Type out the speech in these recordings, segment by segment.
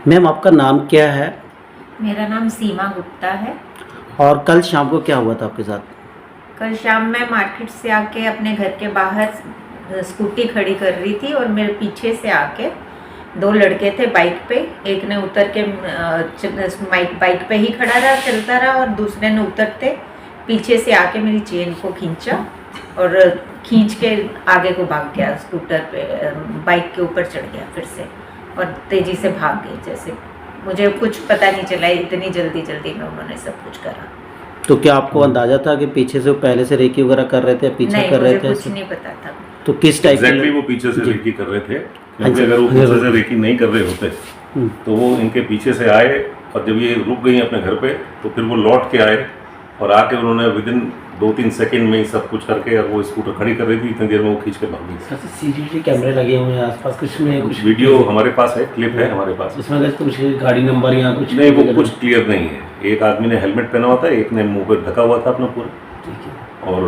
Ma'am आपका नाम क्या है मेरा नाम सीमा गुप्ता है। और कल शाम को क्या हुआ था आपके साथ? कल शाम मैं मार्केट से आके अपने घर के बाहर स्कूटी खड़ी कर रही थी और मेरे पीछे से आके दो लड़के थे बाइक पे। एक ने उतर के बाइक पे ही खड़ा रहा, चलता रहा, और दूसरे ने उतरते पीछे से आके मेरी चेन को खींचा और खींच के आगे को भाग गया। स्कूटर पे बाइक के ऊपर चढ़ गया फिर से और तेज़ी से भाग गए। जैसे मुझे कुछ पता नहीं चला, इतनी जल्दी में उन्होंने सब कुछ करा। तो क्या आपको अंदाजा था कि पीछे से वो पहले से रेकी वगैरह कर रहे थे, पीछे नहीं, कर रहे थे? कुछ नहीं पता था। तो किस टाइप एग्जैक्टली वो पीछे से रेकी कर रहे थे, क्योंकि अगर वो पीछे से रेकी नहीं कर रहे होते तो वो इनके पीछे से आए, और जब ये रुक गई अपने घर पे तो फिर वो लौट के आए और आके उन्होंने विदिन 2-3 सेकंड में ही सब कुछ करके, और वो स्कूटर खड़ी कर रही थी, इतनी देर में वो खींच के भाग गई। सीसीटीवी कैमरे लगे हुए हैं आसपास, कुछ में कुछ वीडियो हमारे पास है, क्लिप है हमारे पास। उसमें अगर कुछ गाड़ी नंबर या कुछ नहीं, वो कुछ क्लियर नहीं है। एक आदमी ने हेलमेट पहना हुआ था, एक ने मुंह पर ढका हुआ था अपना पूरा, ठीक है। और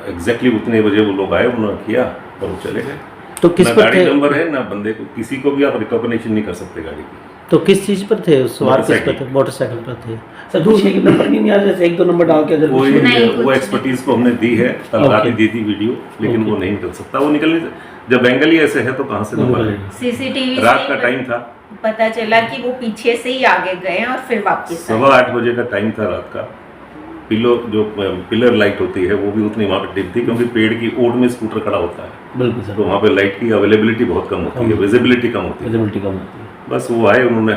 एग्जैक्टली उतने बजे वो लोग आए, उन्होंने किया और वो चले गए। तो किस ना पर गाड़ी थे? नंबर है ना बंदे को, किसी को भी आप रिकॉग्निशन नहीं कर सकते गाड़ी की। तो किस चीज़ पर थे? सवार किस पर थे? मोटरसाइकिल। मोटरसाइकिल पर थे। सर पूछने की नंबर नहीं आ रहा, जैसे 1-2 नंबर डाल के अगर वो कुछ नहीं, वो कुछ एक्सपर्टीज को हमने दी है, कल रात ही दी थी वीडियो, लेकिन वो नहीं निकल सकता। वो निकलने, जब एंगल ही ऐसे है तो कहाँ से निकलेगा? सीसीटीवी रात का टाइम था, पता चला कि वो पीछे से ही आगे गए और फिर वापस आए। 8:15 बजे का टाइम था रात का। पिलर लाइट होती है वो भी उतनी वहाँ पे डिम थी, क्योंकि पेड़ की ओट में स्कूटर खड़ा होता है, बिल्कुल सर, तो वहाँ पे लाइट की अवेलेबिलिटी बहुत कम होती है, विजिबिलिटी कम होती है। विजिबिलिटी कम होती है। बस वो आए, उन्होंने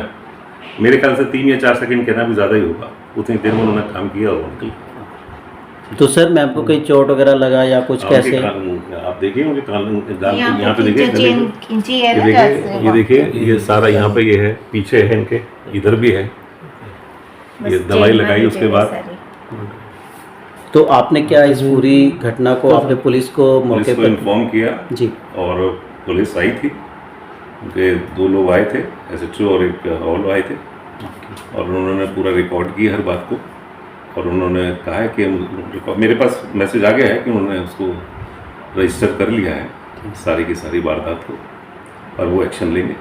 मेरे ख्याल से 3 या 4 सेकंड कहना भी ज़्यादा ही होगा, उतनी देर में उन्होंने काम किया और निकल गए। तो सर मैम को कोई चोट वगैरह लगा या कुछ कैसे? आप देखिए उनके कान यहाँ पे देखिए, चेन खींची है ना, ये देखिए, ये सारा यहाँ पे ये है, पीछे है इनके, इधर भी है, ये दवाई लगाई उसके बाद। तो आपने क्या इस पूरी घटना को आपने पुलिस को मौके पुलिस को पर? इन्फॉर्म किया जी। और पुलिस आई थी, उनके 2 लोग आए थे, SHO और एक और आए थे, और उन्होंने पूरा रिकॉर्ड किया हर बात को, और उन्होंने कहा है कि मेरे पास मैसेज आ गया है कि उन्होंने उसको रजिस्टर कर लिया है सारी की सारी वारदात को, और वो एक्शन लेंगे।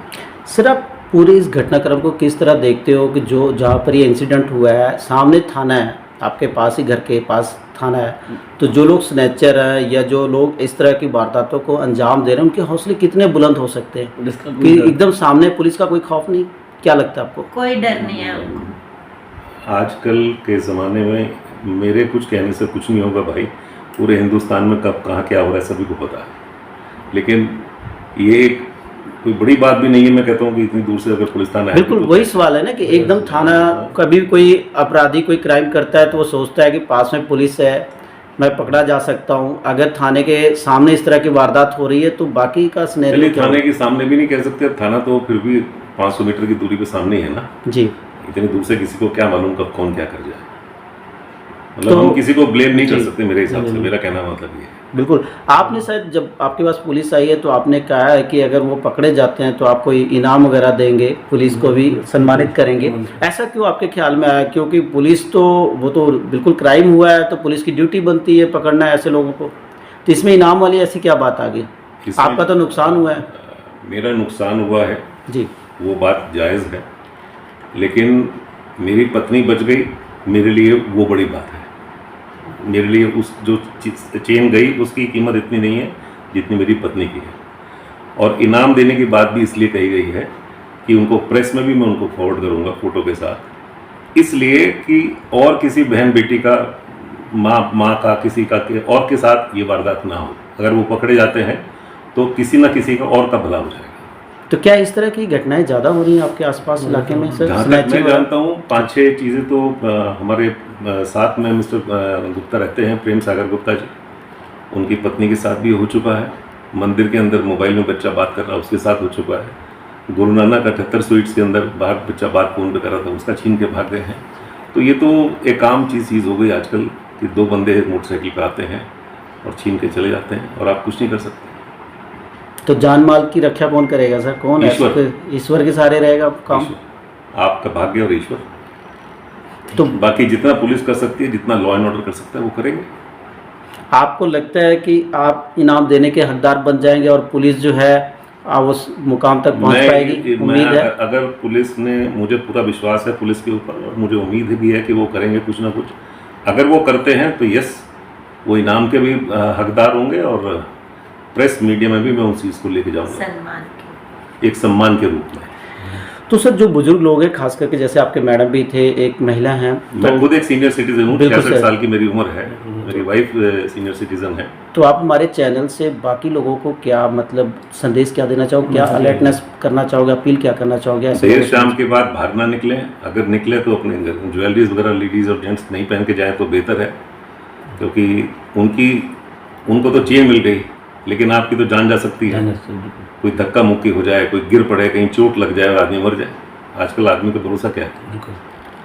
सर आप पूरे इस घटनाक्रम को किस तरह देखते हो कि जो जहाँ पर ये इंसिडेंट हुआ है सामने थाना है, आपके पास ही घर के पास थाना है, तो जो लोग स्नैचर हैं या जो लोग इस तरह की वारदातों को अंजाम दे रहे हैं, उनके हौसले कितने बुलंद हो सकते हैं पुलिस का कि एकदम सामने पुलिस का कोई खौफ नहीं? क्या लगता है आपको? कोई डर नहीं है उनको। आजकल के ज़माने में मेरे कुछ कहने से कुछ नहीं होगा भाई, पूरे हिंदुस्तान में कब कहाँ क्या हो रहा है सभी को पता है, लेकिन ये कोई बड़ी बात भी नहीं है। मैं कहता हूँ कि इतनी दूर से अगर पुलिस थाना है, बिल्कुल वही सवाल है ना कि एकदम थाना, कभी कोई अपराधी कोई क्राइम करता है तो वो सोचता है कि पास में पुलिस है, मैं पकड़ा जा सकता हूँ। अगर थाने के सामने इस तरह की वारदात हो रही है तो बाकी का चलिए थाने के सामने भी नहीं कह सकते, थाना तो फिर भी 500 मीटर की दूरी पे सामने ही है ना जी। इतनी दूर से किसी को क्या मालूम कब कौन क्या कर जाए, मतलब तो हम किसी को ब्लेम नहीं कर सकते मेरे हिसाब से, मेरा कहना मतलब ये है। बिल्कुल। आपने शायद जब आपके पास पुलिस आई है तो आपने कहा है कि अगर वो पकड़े जाते हैं तो आप कोई इनाम वगैरह देंगे, पुलिस को भी सम्मानित करेंगे, ऐसा क्यों आपके ख्याल में आया? क्योंकि पुलिस तो वो तो बिल्कुल क्राइम हुआ है तो पुलिस की ड्यूटी बनती है पकड़ना ऐसे लोगों को, तो इसमें इनाम वाली ऐसी क्या बात आ गई? आपका तो नुकसान हुआ है। मेरा नुकसान हुआ है जी, वो बात जायज़ है, लेकिन मेरी पत्नी बच गई, मेरे लिए वो बड़ी बात है। मेरे लिए उस जो चेन गई उसकी कीमत इतनी नहीं है जितनी मेरी पत्नी की है, और इनाम देने की बात भी इसलिए कही गई है कि उनको प्रेस में भी मैं उनको फॉरवर्ड करूंगा फ़ोटो के साथ, इसलिए कि और किसी बहन बेटी का, माँ का, किसी का और के साथ ये वारदात ना हो। अगर वो पकड़े जाते हैं तो किसी ना किसी का और का भला हो जाएगा। तो क्या इस तरह की घटनाएं ज़्यादा हो रही हैं आपके आसपास इलाके में सर? जहाँ तक मैं जानता हूँ 5-6 चीज़ें तो हमारे साथ में मिस्टर गुप्ता रहते हैं, प्रेम सागर गुप्ता जी, उनकी पत्नी के साथ भी हो चुका है। मंदिर के अंदर मोबाइल में बच्चा बात कर रहा, उसके साथ हो चुका है। गुरु नानक 78 स्वीट्स के अंदर बाहर बच्चा बात फ़ोन पे कर रहा था, उसका छीन के भाग गए हैं। तो ये तो एक आम चीज़ हो गई आजकल कि 2 बंदे मोटरसाइकिल पर आते हैं और छीन के चले जाते हैं और आप कुछ नहीं कर सकते। तो जान माल की रक्षा कौन करेगा सर? कौन है? ईश्वर के सहारे रहेगा काम, आपका भाग्य और ईश्वर। तो बाकी जितना पुलिस कर सकती है, जितना लॉ एंड ऑर्डर कर सकता है वो करेंगे। आपको लगता है कि आप इनाम देने के हकदार बन जाएंगे और पुलिस जो है उस मुकाम तक पहुंच पाएगी, उम्मीद है? अगर पुलिस ने, मुझे पूरा विश्वास है पुलिस के ऊपर और मुझे उम्मीद भी है कि वो करेंगे कुछ ना कुछ। अगर वो करते हैं तो यस, वो इनाम के भी हकदार होंगे और प्रेस मीडिया में भी मैं उस चीज़ को लेके जाऊंगा सम्मान के। एक सम्मान के रूप में। तो सर जो बुजुर्ग लोग हैं, खास करके जैसे आपके मैडम भी थे, एक महिला हैं, मैं खुद एक सीनियर सिटीजन हूँ, बिल्कुल 66 सर। साल की मेरी उम्र है, मेरी वाइफ सीनियर सिटीजन है। तो आप हमारे चैनल से बाकी लोगों को क्या मतलब संदेश क्या देना चाहोगे, क्या अलर्टनेस करना चाहोगे, अपील क्या करना चाहोगे? ऐसे देर लोगों से? शाम के बाद बाहर ना निकलें, अगर निकले तो अपने ज्वेलरीज वगैरह लेडीज़ और जेंट्स नहीं पहन के जाएँ तो बेहतर है, क्योंकि उनको तो चेन मिल गई लेकिन आपकी तो जान जा सकती है। कोई धक्का मुक्की हो जाए, कोई गिर पड़े, कहीं चोट लग जाए और आदमी मर जाए। आजकल आदमी का भरोसा क्या है?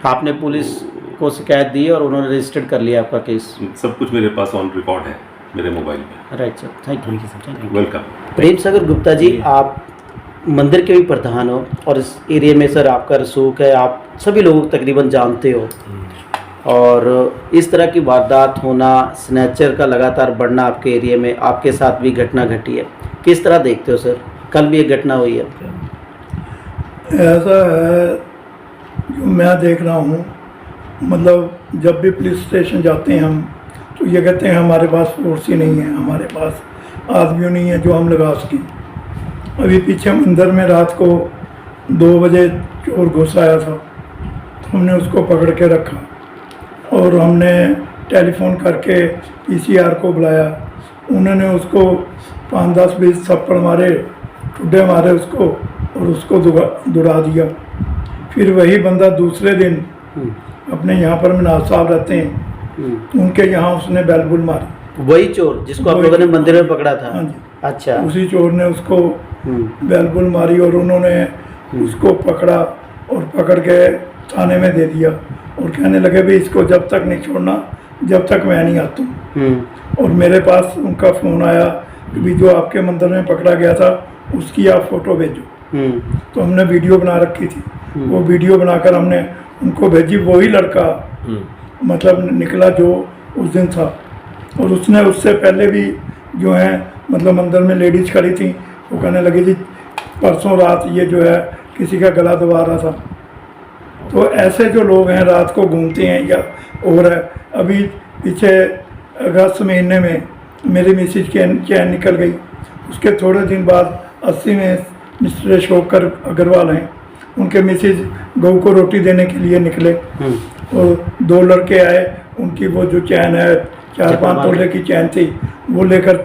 आपने पुलिस को शिकायत दी और उन्होंने रजिस्टर्ड कर लिया आपका केस? सब कुछ मेरे पास ऑन रिकॉर्ड है मेरे मोबाइल में। Right sir, thank you sir. Welcome. Prem Sagar Gupta ji, आप मंदिर के भी प्रधान हो और इस एरिया में सर आपका रसूख है, आप सभी लोगों को तकरीबन जानते हो, और इस तरह की वारदात होना, स्नैचर का लगातार बढ़ना आपके एरिया में, आपके साथ भी घटना घटी है, किस तरह देखते हो सर? कल भी एक घटना हुई है। ऐसा है जो मैं देख रहा हूँ, मतलब जब भी पुलिस स्टेशन जाते हैं हम तो ये कहते हैं हमारे पास फोर्स ही नहीं है, हमारे पास आदमियों नहीं है जो हम लगा सकें। अभी पीछे मंदिर में रात को 2 बजे चोर घुस आया था, तो हमने उसको पकड़ के रखा और हमने टेलीफोन करके पीसीआर को बुलाया। उन्होंने उसको 5, 10, 20 थप्पड़ मारे, ठुड्डे मारे उसको और उसको दुड़ा दिया। फिर वही बंदा दूसरे दिन अपने यहाँ पर मिनाज साहब रहते हैं, उनके यहाँ उसने बैलबुल मारी। वही चोर जिसको आप लोगों ने मंदिर में पकड़ा था? हाँ जी। अच्छा। उसी चोर ने उसको बैलबुल मारी और उन्होंने उसको पकड़ा और पकड़ के थाने में दे दिया और कहने लगे भी इसको जब तक नहीं छोड़ना जब तक मैं नहीं आता हूँ। और मेरे पास उनका फ़ोन आया कि भी जो आपके मंदिर में पकड़ा गया था उसकी आप फ़ोटो भेजो। तो हमने वीडियो बना रखी थी, वो वीडियो बनाकर हमने उनको भेजी। वही लड़का मतलब निकला जो उस दिन था, और उसने उससे पहले भी जो है मतलब मंदिर में लेडीज़ खड़ी थी, वो कहने लगी जी परसों रात ये जो है किसी का गला दबा रहा था। तो ऐसे जो लोग हैं रात को घूमते हैं या और है। अभी पीछे अगस्त महीने में मेरी मिसेज की चैन निकल गई, उसके थोड़े दिन बाद 80 में मिस्टर अशोकर अग्रवाल हैं, उनके मिसेज गऊ को रोटी देने के लिए निकले और 2 लड़के आए, उनकी वो जो चैन है 4-5 तोले की चैन थी वो लेकर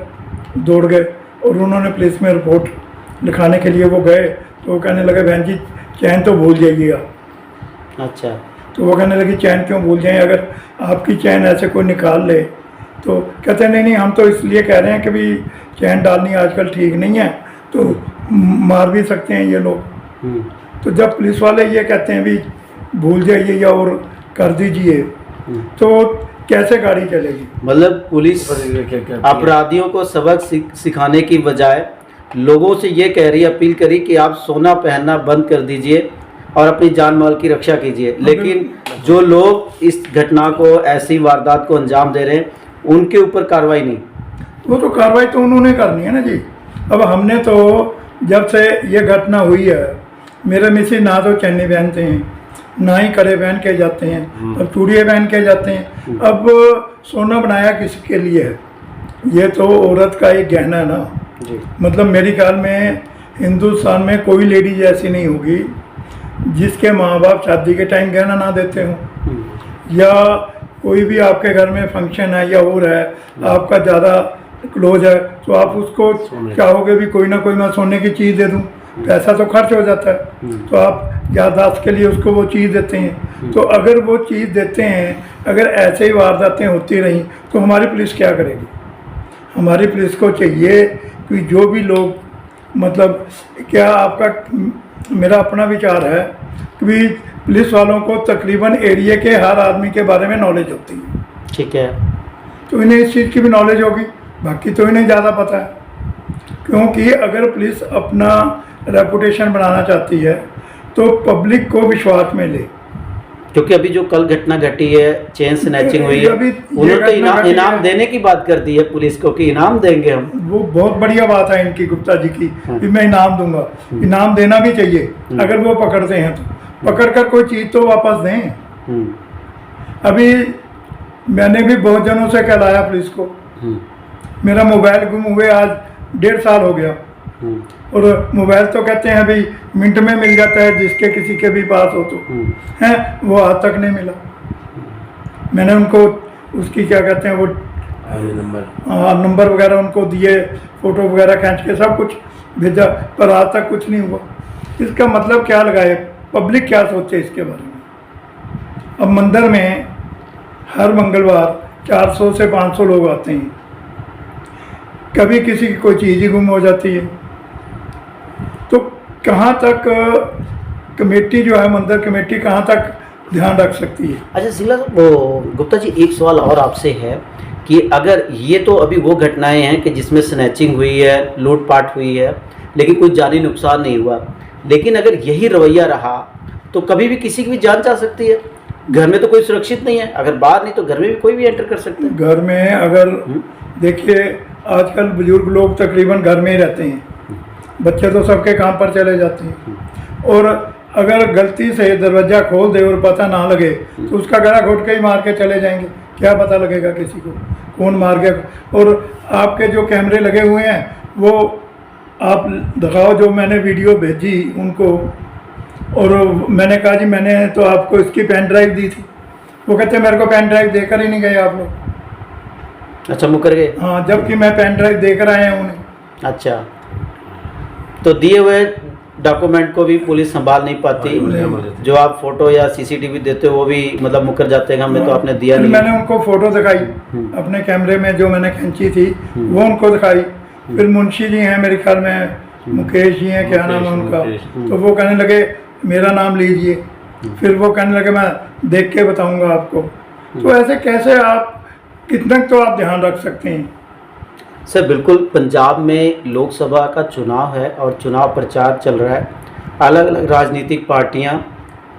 दौड़ गए और उन्होंने पुलिस में रिपोर्ट लिखाने के लिए वो गए। तो वो कहने लगे बहन जी चैन तो भूल जाइएगा। अच्छा। तो वो कहने लगी चैन क्यों भूल जाएं, अगर आपकी चैन ऐसे कोई निकाल ले तो कहते नहीं हम तो इसलिए कह रहे हैं कि भी चैन डालनी आजकल ठीक नहीं है, तो मार भी सकते हैं ये लोग। तो जब पुलिस वाले ये कहते हैं भी भूल जाइए या और कर दीजिए तो कैसे गाड़ी चलेगी? मतलब पुलिस अपराधियों को सबक सिखाने की बजाय लोगों से ये कह रही, अपील करी कि आप सोना पहनना बंद कर दीजिए और अपनी जान माल की रक्षा कीजिए, लेकिन जो लोग इस घटना को, ऐसी वारदात को अंजाम दे रहे हैं उनके ऊपर कार्रवाई नहीं। वो तो कार्रवाई तो उन्होंने करनी है ना जी। अब हमने तो जब से ये घटना हुई है, मेरे मिसेज ना तो चन्नी पहनते हैं ना ही कड़े पहन के जाते हैं, अब चूड़िए पहन के जाते हैं। अब सोना बनाया किसके लिए है? ये तो औरत का एक गहना है ना जी। मतलब मेरे ख्याल में हिंदुस्तान में कोई लेडीज ऐसी नहीं होगी जिसके माँ बाप शादी के टाइम गहना ना देते हों, या कोई भी आपके घर में फंक्शन है या और है, आपका ज़्यादा क्लोज है तो आप उसको चाहोगे भी कोई ना कोई मैं सोने की चीज़ दे दूं, पैसा तो खर्च हो जाता है, तो आप याददाश्त के लिए उसको वो चीज़ देते हैं। तो अगर वो चीज़ देते हैं, अगर ऐसे ही वारदातें होती रहीं तो हमारी पुलिस क्या करेगी? हमारी पुलिस को चाहिए कि जो भी लोग मतलब क्या आपका मेरा अपना विचार है कि पुलिस वालों को तकरीबन एरिया के हर आदमी के बारे में नॉलेज होती है। ठीक है। तो इन्हें इस चीज़ की भी नॉलेज होगी, बाकी तो इन्हें ज़्यादा पता है। क्योंकि अगर पुलिस अपना रेपुटेशन बनाना चाहती है तो पब्लिक को विश्वास में ले क्योंकि अभी जो कल घटना घटी है, चेन स्नैचिंग हुई है, अभी ये उन्होंने तो घटना घटी इनाम है। देने की बात कर दी है पुलिस को कि इनाम देंगे हम। वो बहुत बढ़िया बात है इनकी, गुप्ता जी की, हाँ। कि मैं इनाम दूंगा। इनाम देना भी चाहिए, अगर वो पकड़ते हैं तो पकड़ कर कोई चीज़ तो वापस दें। हम्म, अभी मैंने भी बहुत जनों से कहलाया पुलिस को, हम्म, मेरा मोबाइल गुम हुए आज 1.5 साल हो गया, हम्म, और मोबाइल तो कहते हैं अभी मिनट में मिल जाता है, जिसके किसी के भी पास हो तो हम्म। है, वो आज तक नहीं मिला। मैंने उनको उसकी क्या कहते हैं वो नंबर वगैरह उनको दिए, फोटो वगैरह खींच के सब कुछ भेजा, पर आज तक कुछ नहीं हुआ। इसका मतलब क्या लगाए, पब्लिक क्या सोचे इसके बारे में। अब मंदिर में हर मंगलवार 400 से 500 लोग आते हैं, कभी किसी की कोई चीज़ ही गुम हो जाती है, तो कहाँ तक कमेटी जो है, मंदिर कमेटी कहाँ तक ध्यान रख सकती है। अच्छा जिला वो गुप्ता जी, एक सवाल और आपसे है कि अगर ये तो अभी वो घटनाएं हैं कि जिसमें स्नैचिंग हुई है, लूटपाट हुई है, लेकिन कोई जानी नुकसान नहीं हुआ, लेकिन अगर यही रवैया रहा तो कभी भी किसी की भी जान जा सकती है। घर में तो कोई सुरक्षित नहीं है, अगर बाहर नहीं तो घर में भी कोई भी एंटर कर सकता है। घर में अगर देखिए, आजकल बुजुर्ग लोग तकरीबन घर में ही रहते हैं, बच्चे तो सबके काम पर चले जाते हैं, और अगर गलती से दरवाज़ा खोल दे और पता ना लगे तो उसका गला घोट के ही मार के चले जाएंगे, क्या पता लगेगा किसी को कौन मार गया। और आपके जो कैमरे लगे हुए हैं वो आप दिखाओ, जो मैंने वीडियो भेजी उनको, और मैंने कहा जी मैंने तो आपको इसकी पेन ड्राइव दी थी, वो कहते मेरे को पेन ड्राइव देकर ही नहीं गए आप लोग। अच्छा, मुकर गए। हाँ, जबकि मैं पेन ड्राइव देकर आए हैं उन्हें। अच्छा, तो दिए हुए डॉक्यूमेंट को भी पुलिस संभाल नहीं पाती, जो आप फोटो या सीसीटीवी देते हो वो भी मतलब मुकर जाते हैं, हमें तो आपने दिया फिर नहीं। मैंने उनको फोटो दिखाई अपने कैमरे में, जो मैंने खींची थी वो उनको दिखाई। फिर मुंशी जी हैं मेरे ख्याल में, मुकेश जी हैं, क्या नाम है उनका, तो वो कहने लगे मेरा नाम लीजिए, फिर वो कहने लगे मैं देख के बताऊंगा आपको। तो ऐसे कैसे आप, कितना तो आप ध्यान रख सकते हैं। सर बिल्कुल, पंजाब में लोकसभा का चुनाव है और चुनाव प्रचार चल रहा है। अलग अलग राजनीतिक पार्टियां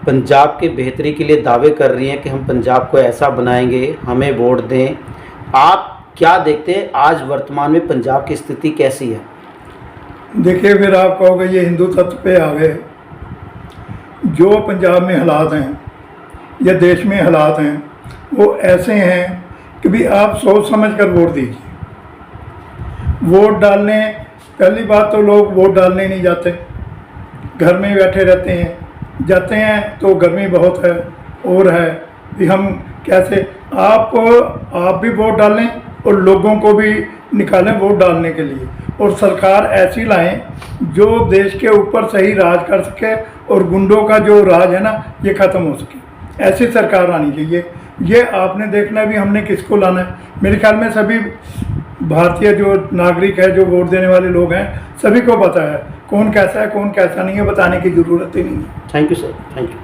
पंजाब के बेहतरी के लिए दावे कर रही हैं कि हम पंजाब को ऐसा बनाएंगे, हमें वोट दें। आप क्या देखते हैं आज वर्तमान में पंजाब की स्थिति कैसी है? देखिए, फिर आप कहोगे ये हिंदू तत्व पे आ गए। जो पंजाब में हालात हैं या देश में हालात हैं वो ऐसे हैं कि भी आप सोच समझ कर वोट दीजिए। वोट डालने, पहली बात तो लोग वोट डालने नहीं जाते, घर में बैठे रहते हैं। जाते हैं तो गर्मी बहुत है और है भी, हम कैसे आप भी वोट डालें और लोगों को भी निकालें वोट डालने के लिए, और सरकार ऐसी लाएं जो देश के ऊपर सही राज कर सके और गुंडों का जो राज है ना ये ख़त्म हो सके। ऐसी सरकार आनी चाहिए। ये आपने देखना है भी हमने किसको लाना है। मेरे ख्याल में सभी भारतीय जो नागरिक है, जो वोट देने वाले लोग हैं, सभी को पता है कौन कैसा है कौन कैसा नहीं है, बताने की ज़रूरत ही नहीं है। Thank you sir, thank you.